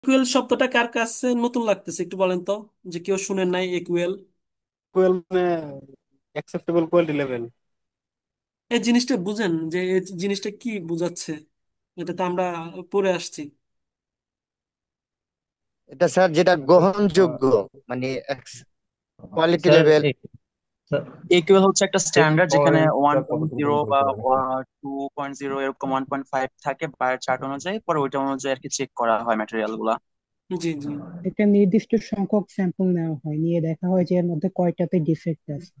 Equal শব্দটা কার কাছে নতুন লাগতেছে একটু বলেন তো, যে কেউ শুনেন নাই ইকুয়েল। ইকুয়াল মানে অ্যাকসেপ্টেবল কোয়ালিটি লেভেল। এই জিনিসটা বুঝেন যে এই জিনিসটা কি বুঝাচ্ছে? এটা তো আমরা পড়ে আসছি। এটা স্যার যেটা আহ, গ্রহণযোগ্য, মানে কোয়ালিটি স্যার লেভেল। স্যার, একিউএল হচ্ছে একটা স্ট্যান্ডার্ড যেখানে ওয়ান পয়েন্টটা পয়েন্ট কতটুকু জিরো ইম্পর্টেন্ট বা স্যার? 2.0 এরকম 1.5 থাকে বায়ের চার্ট অনুযায়ী, পরে ওইটা অনুযায়ী আর কি চেক করা হয় ম্যাটেরিয়াল গুলা। জি জি। একটা নির্দিষ্ট সংখ্যক স্যাম্পল নেওয়া হয়, নিয়ে দেখা হয় যে এর মধ্যে কয়টাতে ডিফেক্ট আছে।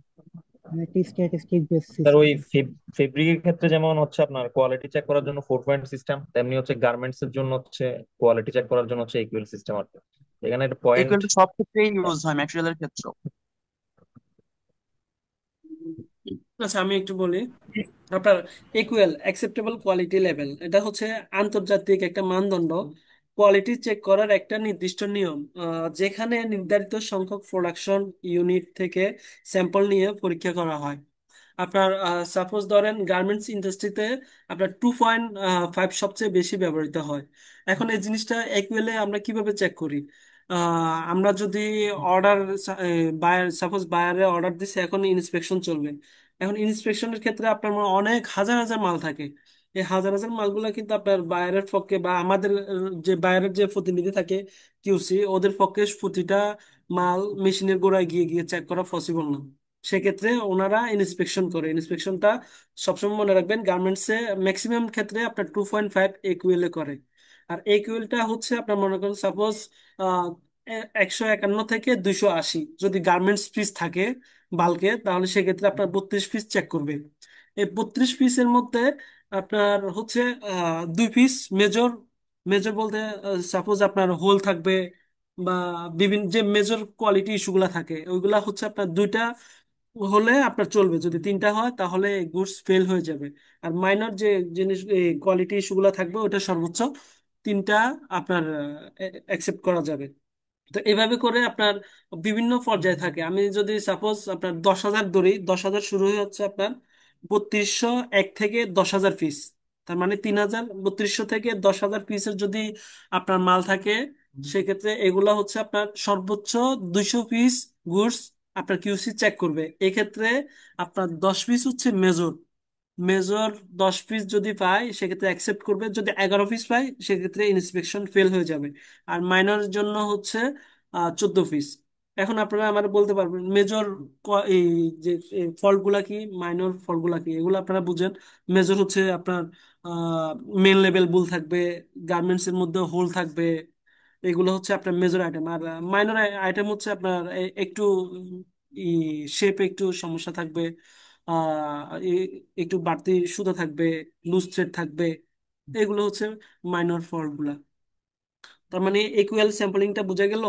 মানে একটা স্ট্যাটিস্টিক বেস স্যার ওই সিস্টেম। ফেব্রিকের ক্ষেত্রে যেমন হচ্ছে আপনার কোয়ালিটি চেক করার জন্য 4 পয়েন্ট সিস্টেম, তেমনি হচ্ছে গার্মেন্টস এর জন্য হচ্ছে কোয়ালিটি চেক করার জন্য হচ্ছে ইকুয়াল সিস্টেম আর কি। এখানে একটা পয়েন্ট। একিউএল সব ক্ষেত্রেই ইউজ হয়, ম্যাটেরিয়ালের ক্ষেত্রেও। আচ্ছা আমি একটু বলি। আপনার ইকুয়াল অ্যাকসেপ্টেবল কোয়ালিটি লেভেল, এটা হচ্ছে আন্তর্জাতিক একটা মানদণ্ড। কোয়ালিটি চেক করার একটা নির্দিষ্ট নিয়ম, যেখানে নির্ধারিত সংখ্যক প্রোডাকশন ইউনিট থেকে স্যাম্পল নিয়ে পরীক্ষা করা হয়। আপনার সাপোজ ধরেন গার্মেন্টস ইন্ডাস্ট্রিতে আপনার 2.5 সবচেয়ে বেশি ব্যবহৃত হয়। এখন এই জিনিসটা একুয়েলে আমরা কিভাবে চেক করি? আমরা যদি অর্ডার, বায়ার সাপোজ বায়ারে অর্ডার দিছে, এখন ইন্সপেকশন চলবে। এখন ইন্সপেকশনের ক্ষেত্রে আপনার অনেক হাজার হাজার মাল থাকে। এই হাজার হাজার মালগুলো কিন্তু আপনার বায়ারের পক্ষে বা আমাদের যে বায়ারের যে প্রতিনিধি থাকে, কিউসি, ওদের পক্ষে প্রতিটা মাল মেশিনের গোড়ায় গিয়ে গিয়ে চেক করা পসিবল না। সেক্ষেত্রে ওনারা ইন্সপেকশন করে। ইন্সপেকশনটা সবসময় মনে রাখবেন, গার্মেন্টসে ম্যাক্সিমাম ক্ষেত্রে আপনার 2.5 একুয়েলে করে। আর একুয়েলটা হচ্ছে আপনার মনে করেন সাপোজ 151 থেকে 280 যদি গার্মেন্টস পিস থাকে বাল্কে, তাহলে সেক্ষেত্রে আপনার 32 পিস চেক করবে। এই 32 পিসের মধ্যে আপনার হচ্ছে 2 পিস মেজর। মেজর বলতে সাপোজ আপনার হোল থাকবে, বা বিভিন্ন যে মেজর কোয়ালিটি ইস্যুগুলা থাকে ওইগুলা হচ্ছে আপনার দুইটা হলে আপনার চলবে। যদি তিনটা হয় তাহলে গুডস ফেল হয়ে যাবে। আর মাইনর যে জিনিস কোয়ালিটি ইস্যুগুলো থাকবে ওটা সর্বোচ্চ তিনটা আপনার অ্যাকসেপ্ট করা যাবে। তো এভাবে করে আপনার বিভিন্ন পর্যায়ে থাকে। আমি যদি সাপোজ আপনার 10,000 ধরি, 10,000 শুরু হয়ে হচ্ছে আপনার 3201 থেকে 10,000 পিস। তার মানে 3,000, 3200 থেকে 10,000 পিসের যদি আপনার মাল থাকে, সেক্ষেত্রে এগুলা হচ্ছে আপনার সর্বোচ্চ 200 পিস গুডস আপনার কিউসি চেক করবে। এক্ষেত্রে আপনার 10 পিস হচ্ছে মেজর। মেজর 10 পিস যদি পায় সেক্ষেত্রে অ্যাকসেপ্ট করবে, যদি 11 পিস পায় সেক্ষেত্রে ইন্সপেকশন ফেল হয়ে যাবে। আর মাইনরের জন্য হচ্ছে 14 পিস। এখন আপনারা আমার বলতে পারবেন মেজর এই যে ফল্টগুলা কি, মাইনর ফল্টগুলা কি, এগুলো আপনারা বুঝেন। মেজর হচ্ছে আপনার মেন লেভেল ভুল থাকবে, গার্মেন্টস এর মধ্যে হোল থাকবে, এগুলো হচ্ছে আপনার মেজর আইটেম। আর মাইনর আইটেম হচ্ছে আপনার একটু শেপে একটু সমস্যা থাকবে, একটু বাড়তি সুতা থাকবে, লুজ থ্রেড থাকবে। এগুলো হচ্ছে মাইনর ফল্ট গুলা। তার মানে ইকুয়াল স্যাম্পলিংটা বোঝা গেল।